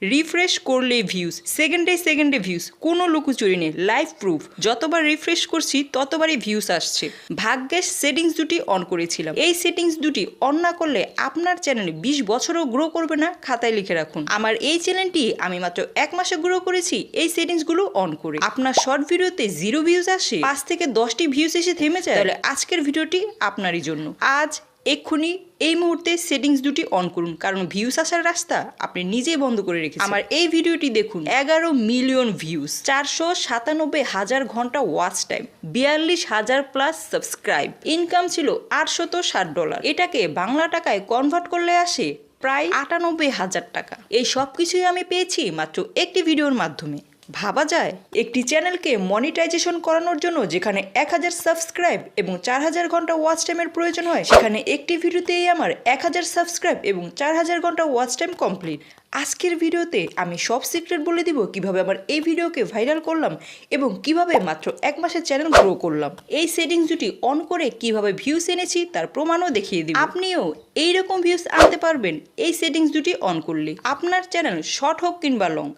Refresh করলে views, সেকেন্ডে সেকেন্ডে ভিউজ, কোনো লুকোচুরি নেই, লাইভ প্রুফ। যতবার রিফ্রেশ করছি ততবারই ভিউজ আসছে। ভাগ্যের সেটিংস দুটি অন করেছিলাম। এই সেটিংস দুটি অন না করলে আপনার চ্যানেল 20 বছরও গ্রো করবে না, খাতায় লিখে রাখুন। আমার এই চ্যানেলটি আমি মাত্র 1 মাসে গ্রো করেছি এই সেটিংসগুলো অন করে। আপনার শর্ট ভিডিওতে 0 ভিউজ আসে, 5 থেকে 10টি ভিউজ এসে থেমে যায়, তাহলে আজকের ভিডিওটি আপনারই জন্য। আজ এক্ষুনি এই মুহূর্তে সেটিংস দুটি অন করুন, কারণ ভিউস আসার রাস্তা আপনি নিজেই বন্ধ করে রেখেছেন। আমার এই ভিডিওটি দেখুন, 11 মিলিয়ন ভিউজ, 497,000 ঘন্টা watch time, 42,000 plus subscribe, income ছিল $860। এটাকে বাংলা টাকায় কনভার্ট করলে আসে প্রায় 98,000 টাকা। এই সব কিছুই আমি পেয়েছি মাত্র একটি ভিডিওর মাধ্যমে। ভাবা যায় একটি চ্যানেলকে মনিটাইজেশন করানোর জন্য যেখানে 1000 সাবস্ক্রাইব এবং 4000 ঘন্টা ওয়াচ টাইমের প্রয়োজন হয়, সেখানে একটি ভিডিওতেই আমার 1000 সাবস্ক্রাইব এবং 4000 ঘন্টা ওয়াচ টাইম কমপ্লিট। আজকের ভিডিওতে আমি সব সিক্রেট বলে দিব কিভাবে আমার এই ভিডিওকে ভাইরাল করলাম এবং কিভাবে মাত্র 1 মাসের চ্যানেল গ্রো করলাম। এই সেটিংস দুটি অন করে কিভাবে ভিউস এনেছি তার প্রমাণও দেখিয়ে দিব। আপনিও এইরকম ভিউস আনতে পারবেন এই সেটিংস দুটি অন করলে। আপনার চ্যানেল শর্ট হোক কিংবা লং,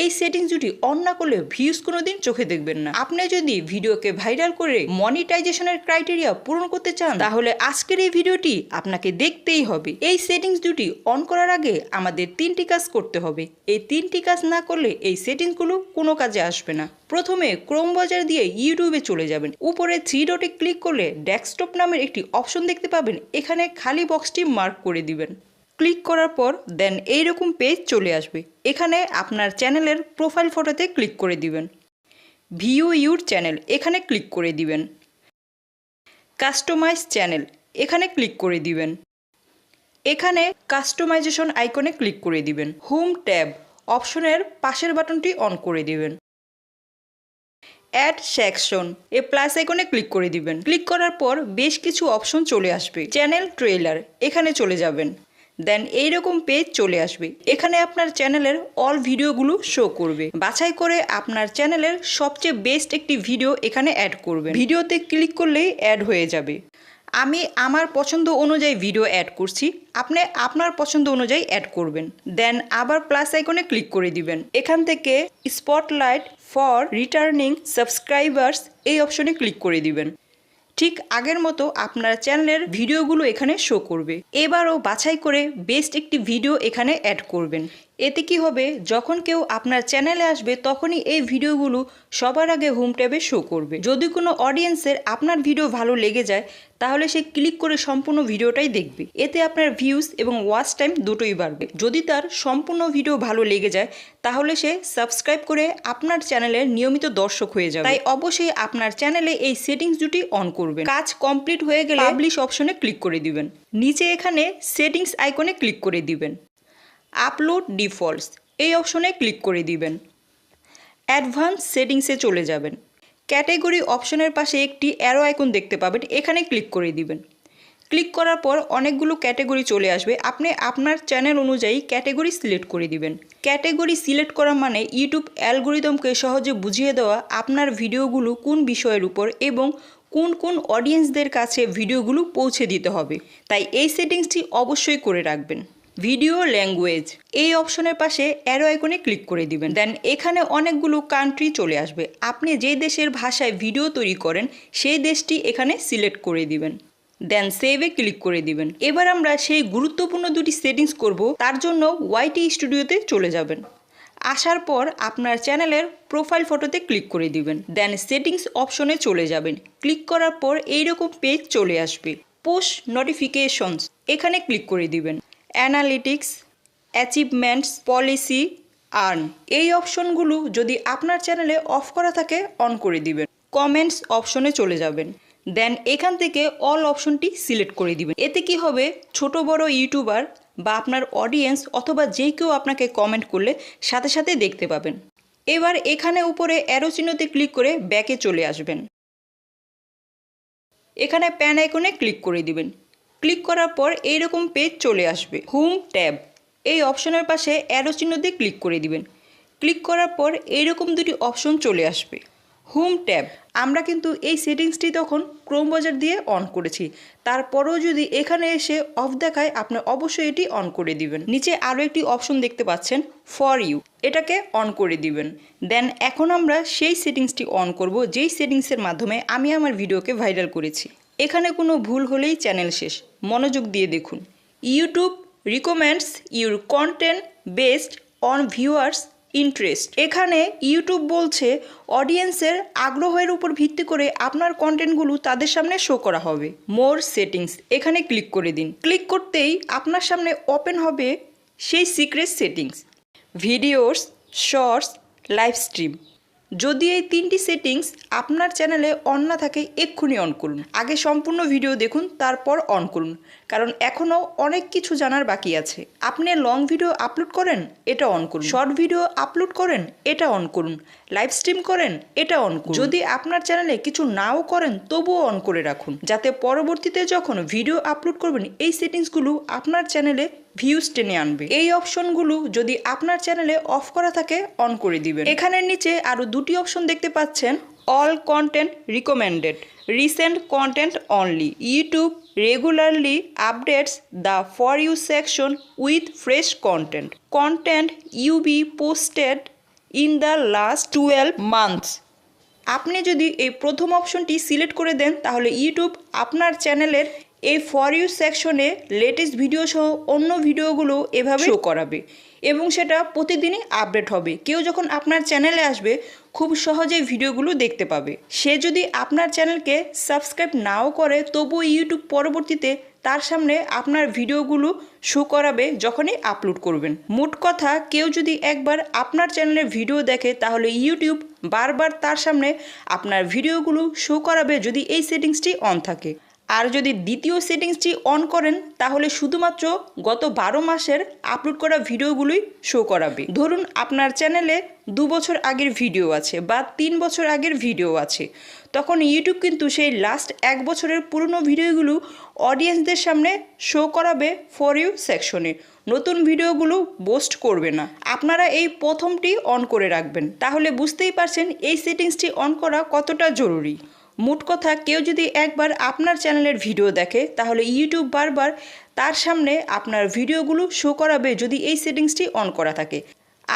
এই সেটিংস দুটি অন না করলে ভিউজ কোনোদিন চোখে দেখবেন না। আপনি যদি ভিডিওকে ভাইরাল করে মনিটাইজেশনের ক্রাইটেরিয়া পূরণ করতে চান, তাহলে আজকের এই ভিডিওটি আপনাকে দেখতেই হবে। এই সেটিংস দুটি অন করার আগে আমাদের 3টি কাজ করতে হবে। এই 3টি কাজ না করলে এই সেটিংসগুলো কোনো কাজে আসবে না। প্রথমে ক্রোম ব্রাউজার দিয়ে ইউটিউবে চলে যাবেন। উপরে 3 ডটে ক্লিক করলে ডেস্কটপ নামের একটি অপশন দেখতে পাবেন। এখানে খালি বক্সটি মার্ক করে দিবেন। ক্লিক করার পর দেন এইরকম পেজ চলে আসবে। এখানে আপনার চ্যানেলের প্রোফাইল ফটোতে ক্লিক করে দিবেন। ভিউ ইউর চ্যানেল এখানে ক্লিক করে দিবেন। কাস্টমাইজ চ্যানেল এখানে ক্লিক করে দিবেন। এখানে কাস্টমাইজেশন আইকনে ক্লিক করে দিবেন। হোম ট্যাব অপশনের পাশের বাটনটি অন করে দিবেন। অ্যাড সেকশন এ প্লাস আইকনে ক্লিক করে দিবেন। ক্লিক করার পর বেশ কিছু অপশন চলে আসবে। চ্যানেল ট্রেলার এখানে চলে যাবেন। দেন এইরকম পেজ চলে আসবে। এখানে আপনার চ্যানেলের অল ভিডিওগুলো শো করবে। বাছাই করে আপনার চ্যানেলের সবচেয়ে বেস্ট একটি ভিডিও এখানে অ্যাড করবেন। ভিডিওতে ক্লিক করলেই অ্যাড হয়ে যাবে। আমি আমার পছন্দ অনুযায়ী ভিডিও অ্যাড করছি, আপনি আপনার পছন্দ অনুযায়ী অ্যাড করবেন। দেন আবার প্লাস আইকনে ক্লিক করে দিবেন। এখান থেকে স্পটলাইট ফর রিটার্নিং সাবস্ক্রাইবার্স এই অপশনে ক্লিক করে দিবেন। ঠিক আগের মতো আপনার চ্যানেলের ভিডিওগুলো এখানে শো করবে। এবারও বাছাই করে বেস্ট একটি ভিডিও এখানে অ্যাড করবেন। এতে কি হবে, যখন কেউ আপনার চ্যানেলে আসবে তখনই এই ভিডিওগুলো সবার আগে হোম ট্যাবে শো করবে। যদি কোনো অডিয়েন্সের আপনার ভিডিও ভালো লেগে যায়, তাহলে সে ক্লিক করে সম্পূর্ণ ভিডিওটাই দেখবে। এতে আপনার ভিউজ এবং ওয়াচ টাইম দুটোই বাড়বে। যদি তার সম্পূর্ণ ভিডিও ভালো লেগে যায়, তাহলে সে সাবস্ক্রাইব করে আপনার চ্যানেলের নিয়মিত দর্শক হয়ে যাবে। তাই অবশ্যই আপনার চ্যানেলে এই সেটিংস দুটি অন করবেন। কাজ কমপ্লিট হয়ে গেলে পাবলিশ অপশনে ক্লিক করে দিবেন। নিচে এখানে সেটিংস আইকনে ক্লিক করে দিবেন। আপলোড ডিফল্টস এই অপশনে ক্লিক করে দিবেন। অ্যাডভান্স সেটিংসে চলে যাবেন। ক্যাটেগরি অপশনের পাশে একটি অ্যারো আইকন দেখতে পাবেন, এখানে ক্লিক করে দিবেন। ক্লিক করার পর অনেকগুলো ক্যাটেগরি চলে আসবে। আপনি আপনার চ্যানেল অনুযায়ী ক্যাটেগরি সিলেক্ট করে দিবেন। ক্যাটেগরি সিলেক্ট করা মানে ইউটিউব অ্যালগোরিদমকে সহজে বুঝিয়ে দেওয়া আপনার ভিডিওগুলো কোন বিষয়ের উপর এবং কোন কোন অডিয়েন্সদের কাছে ভিডিওগুলো পৌঁছে দিতে হবে। তাই এই সেটিংসটি অবশ্যই করে রাখবেন। ভিডিও ল্যাঙ্গুয়েজ এই অপশনের পাশে অ্যারো আইকনে ক্লিক করে দিবেন। দেন এখানে অনেকগুলো কান্ট্রি চলে আসবে। আপনি যে দেশের ভাষায় ভিডিও তৈরি করেন সেই দেশটি এখানে সিলেক্ট করে দিবেন। দেন সেভে ক্লিক করে দিবেন। এবার আমরা সেই গুরুত্বপূর্ণ দুটি সেটিংস করব। তার জন্য ওয়াইটি স্টুডিওতে চলে যাবেন। আসার পর আপনার চ্যানেলের প্রোফাইল ফটোতে ক্লিক করে দিবেন। দেন সেটিংস অপশনে চলে যাবেন। ক্লিক করার পর এইরকম পেজ চলে আসবে। পুশ নোটিফিকেশনস এখানে ক্লিক করে দিবেন। অ্যানালিটিক্স, অ্যাচিভমেন্টস, পলিসি, আর্ন এই অপশনগুলো যদি আপনার চ্যানেলে অফ করা থাকে অন করে দিবেন। কমেন্টস অপশনে চলে যাবেন। দেন এখান থেকে অল অপশনটি সিলেক্ট করে দিবেন। এতে কি হবে, ছোট বড় ইউটিউবার বা আপনার অডিয়েন্স অথবা যে কেউ আপনাকে কমেন্ট করলে সাথে সাথে দেখতে পাবেন। এবার এখানে উপরে অ্যারো চিহ্নতে ক্লিক করে ব্যাকে চলে আসবেন। এখানে প্যান আইকনে ক্লিক করে দিবেন। ক্লিক করার পর এইরকম পেজ চলে আসবে। হোম ট্যাব এই অপশনের পাশে অ্যারো চিহ্ন দিয়ে ক্লিক করে দিবেন। ক্লিক করার পর এইরকম দুটি অপশন চলে আসবে। হোম ট্যাব, আমরা কিন্তু এই সেটিংসটি তখন ক্রোম ব্রাউজার দিয়ে অন করেছি, তারপরেও যদি এখানে এসে অফ দেখায় আপনি অবশ্যই এটি অন করে দিবেন। নিচে আরও একটি অপশন দেখতে পাচ্ছেন ফর ইউ, এটাকে অন করে দিবেন। দেন এখন আমরা সেই সেটিংসটি অন করব যেই সেটিংসের মাধ্যমে আমি আমার ভিডিওকে ভাইরাল করেছি। এখানে কোনো ভুল হলেই চ্যানেল শেষ, মনোযোগ দিয়ে দেখুন। YouTube recommends your content based on viewers interest. এখানে ইউটিউব বলছে অডিয়েন্সের আগ্রহের উপর ভিত্তি করে আপনার কন্টেন্টগুলো তাদের সামনে শো করা হবে। মোর সেটিংস, এখানে ক্লিক করে দিন। ক্লিক করতেই আপনার সামনে ওপেন হবে সেই secret settings, videos, shorts, live stream. যদি এই তিনটি সেটিংস আপনার চ্যানেলে অন না থাকে এক্ষুনি অন করুন। আগে সম্পূর্ণ ভিডিও দেখুন, তারপর অন করুন, কারণ এখনও অনেক কিছু জানার বাকি আছে। আপনি লং ভিডিও আপলোড করেন, এটা অন করুন। শর্ট ভিডিও আপলোড করেন, এটা অন করুন। লাইভ স্ট্রিম করেন, এটা অন করুন। যদি আপনার চ্যানেলে কিছু নাও করেন তবুও অন করে রাখুন, যাতে পরবর্তীতে যখন ভিডিও আপলোড করবেন এই সেটিংসগুলো আপনার চ্যানেলে ভিউজ টেনে আনবে। এই অপশনগুলো যদি আপনার চ্যানেলে অফ করা থাকে অন করে দিবেন। এখানের নিচে আরও দুটি অপশন দেখতে পাচ্ছেন, all content recommended, recent content only, YouTube regularly updates the for you section with fresh content, content you be posted in the last 12 months. আপনি যদি এই প্রথম অপশনটি সিলেক্ট করে দেন তাহলে ইউটিউব আপনার চ্যানেলের এই ফর ইউ সেকশনে লেটেস্ট ভিডিও সহ অন্য ভিডিওগুলো এভাবে শো করাবে এবং সেটা প্রতিদিনই আপডেট হবে। কেউ যখন আপনার চ্যানেলে আসবে খুব সহজেই ভিডিওগুলো দেখতে পাবে। সে যদি আপনার চ্যানেলকে সাবস্ক্রাইব নাও করে তবুও ইউটিউব পরবর্তীতে তার সামনে আপনার ভিডিওগুলো শো করাবে যখনই আপলোড করবেন। মোট কথা, কেউ যদি একবার আপনার চ্যানেলের ভিডিও দেখে তাহলে ইউটিউব বারবার তার সামনে আপনার ভিডিওগুলো শো করাবে যদি এই সেটিংসটি অন থাকে। আর যদি দ্বিতীয় সেটিংসটি অন করেন তাহলে শুধুমাত্র গত 12 মাসের আপলোড করা ভিডিওগুলোই শো করাবে। ধরুন আপনার চ্যানেলে 2 বছর আগের ভিডিও আছে বা 3 বছর আগের ভিডিও আছে, তখন ইউটিউব কিন্তু সেই লাস্ট 1 বছরের পুরনো ভিডিওগুলো অডিয়েন্সদের সামনে শো করাবে ফর ইউ সেকশনে। নতুন ভিডিওগুলো পোস্ট করবে না। আপনারা এই প্রথমটি অন করে রাখবেন, তাহলে বুঝতেই পারছেন এই সেটিংসটি অন করা কতটা জরুরি। মোট কথা, কেউ যদি একবার আপনার চ্যানেলের ভিডিও দেখে তাহলে ইউটিউব বারবার তার সামনে আপনার ভিডিওগুলো শো করাবে যদি এই সেটিংসটি অন করা থাকে।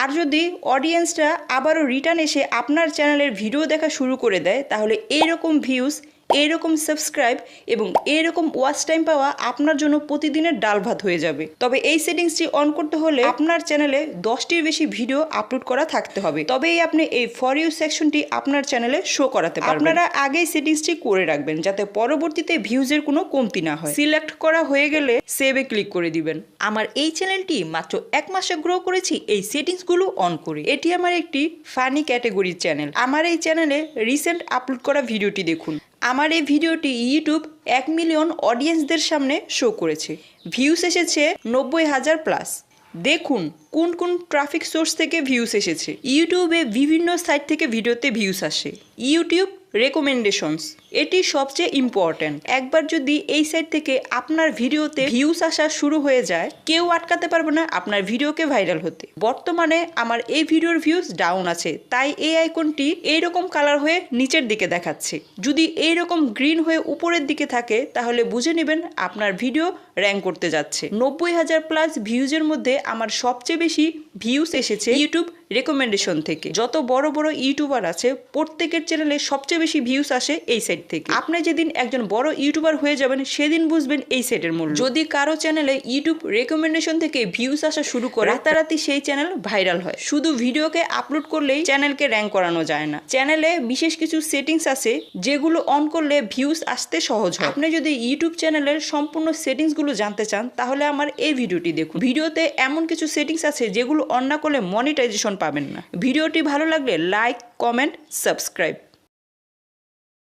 আর যদি অডিয়েন্সরা আবারও রিটার্ন এসে আপনার চ্যানেলের ভিডিও দেখা শুরু করে দেয় তাহলে এইরকম ভিউজ, এইরকম সাবস্ক্রাইব এবং এইরকম ওয়াচ টাইম পাওয়া আপনার জন্য প্রতিদিনের ডাল ভাত হয়ে যাবে। তবে এই সেটিংসটি অন করতে হলে আপনার চ্যানেলে 10টির বেশি ভিডিও আপলোড করা থাকতে হবে, তবেই আপনি এই ফর ইউ সেকশনটি আপনার চ্যানেলে শো করাতে পারবেন। আপনারা আগেই সেটিংসটি করে রাখবেন যাতে পরবর্তীতে ভিউজের কোনো কমতি না হয়। সিলেক্ট করা হয়ে গেলে সেভে ক্লিক করে দিবেন। আমার এই চ্যানেলটি মাত্র 1 মাসে গ্রো করেছি এই সেটিংসগুলো অন করে। এটি আমার একটি ফানি ক্যাটাগরির চ্যানেল। আমার এই চ্যানেলে রিসেন্ট আপলোড করা ভিডিওটি দেখুন। আমার এই ভিডিওটি ইউটিউব 1 মিলিয়ন অডিয়েন্সদের সামনে শো করেছে। ভিউস এসেছে 90,000 প্লাস। দেখুন কোন কোন ট্রাফিক সোর্স থেকে ভিউস এসেছে। ইউটিউবে বিভিন্ন সাইট থেকে ভিডিওতে ভিউস আসে। ইউটিউব রেকমেন্ডেশনস, এটি সবচেয়ে ইম্পর্ট্যান্ট। একবার যদি এই সাইট থেকে আপনার ভিডিওতে ভিউস আসা শুরু হয়ে যায় কেউ আটকাতে পারবে না আপনার ভিডিওকে ভাইরাল হতে। বর্তমানে আমার এই ভিডিওর ভিউস ডাউন আছে, তাই এই আইকনটি এইরকম কালার হয়ে নিচের দিকে দেখাচ্ছে। যদি এইরকম গ্রিন হয়ে উপরের দিকে থাকে তাহলে বুঝে নেবেন আপনার ভিডিও র্যাঙ্ক করতে যাচ্ছে। 90,000 প্লাস ভিউজের মধ্যে আমার সবচেয়ে বেশি ভিউস এসেছে ইউটিউব রেকমেন্ডেশন থেকে। যত বড় বড় ইউটিউবার আছে প্রত্যেকের চ্যানেলে সবচেয়ে বেশি ভিউস আসে এই সাইট থেকে। আপনি যেদিন একজন বড় ইউটিউবার হয়ে যাবেন সেদিন বুঝবেন এই সাইটের মূল্য। যদি কারো চ্যানেলে ইউটিউব রেকমেন্ডেশন থেকে ভিউস আসা শুরু করে রাতারাতি সেই চ্যানেল ভাইরাল হয়। শুধু ভিডিওকে আপলোড করলেই চ্যানেলকে র্যাঙ্ক করানো যায় না। চ্যানেলে বিশেষ কিছু সেটিংস আছে যেগুলো অন করলে ভিউস আসতে সহজ হয়। আপনি যদি ইউটিউব চ্যানেলের সম্পূর্ণ সেটিংসগুলো জানতে চান তাহলে আমার এই ভিডিওটি দেখুন। ভিডিওতে এমন কিছু সেটিংস আছে যেগুলো অন না করলে মনিটাইজেশন পাবেন না। ভিডিওটি ভালো লাগলে লাইক, কমেন্ট, সাবস্ক্রাইব।